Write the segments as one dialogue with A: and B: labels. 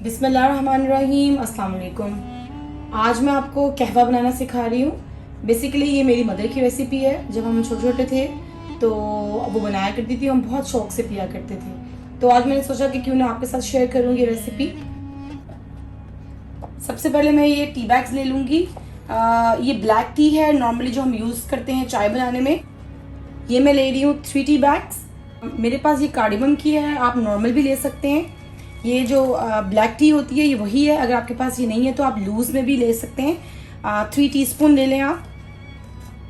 A: बिस्मिल्लाहिर्रहमानिर्रहीम, अस्सलाम वालेकुम। आज मैं आपको कहवा बनाना सिखा रही हूँ। बेसिकली ये मेरी मदर की रेसिपी है। जब हम छोटे छोटे थे तो वो बनाया करती थी, हम बहुत शौक से पिया करते थे। तो आज मैंने सोचा कि क्यों ना आपके साथ शेयर करूँगी रेसिपी। सबसे पहले मैं ये टी बैग्स ले लूँगी। ये ब्लैक टी है नॉर्मली जो हम यूज़ करते हैं चाय बनाने में। ये मैं ले रही हूँ 3 टी बैग्स। मेरे पास ये कार्डिमम की है, आप नॉर्मल भी ले सकते हैं। ये जो ब्लैक टी होती है ये वही है। अगर आपके पास ये नहीं है तो आप लूज़ में भी ले सकते हैं। 3 टीस्पून ले लें आप।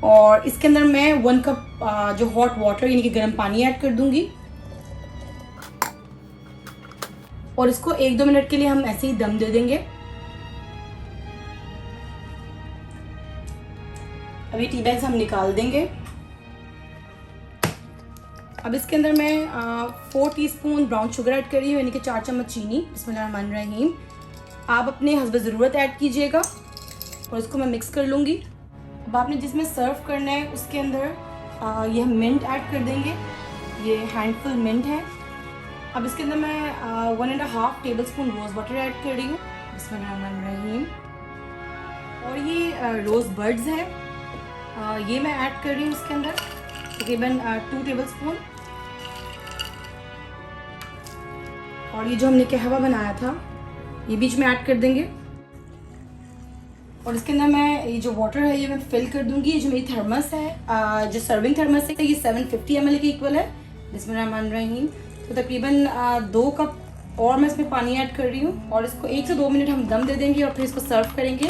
A: और इसके अंदर मैं 1 कप जो हॉट वाटर यानी कि गर्म पानी ऐड कर दूंगी। और इसको 1-2 मिनट के लिए हम ऐसे ही दम दे देंगे। अभी टी बैग्स हम निकाल देंगे। अब इसके अंदर मैं 4 टीस्पून ब्राउन शुगर ऐड कर रही हूँ, यानी कि 4 चम्मच चीनी। बिस्मिल्लाहिर्रहमानिर्रहीम। आप अपने हस्ब ज़रूरत ऐड कीजिएगा और इसको मैं मिक्स कर लूँगी। अब आपने जिसमें सर्व करना है उसके अंदर ये हम मिंट ऐड कर देंगे। ये हैंडफुल मिंट है। अब इसके अंदर मैं 1.5 tablespoon rose water add कर रही हूँ। बिस्मिल्लाहिर्रहमानिर्रहीम। और ये रोज़ बर्ड्स हैं, ये मैं ऐड कर रही हूँ इसके अंदर तकरीबन 2 टेबल स्पून। और ये जो हमने कहवा बनाया था ये बीच में ऐड कर देंगे। और इसके अंदर मैं ये जो वाटर है ये मैं फिल कर दूंगी। ये जो मेरी थर्मस है, जो सर्विंग थर्मस है, ये 750 ml के इक्वल है। बिस्मिल्लाहिर्रहमानिर्रहीम। तो तकरीबन 2 कप और मैं इसमें पानी ऐड कर रही हूँ। और इसको 1 से 2 मिनट हम दम दे देंगे और फिर इसको सर्व करेंगे।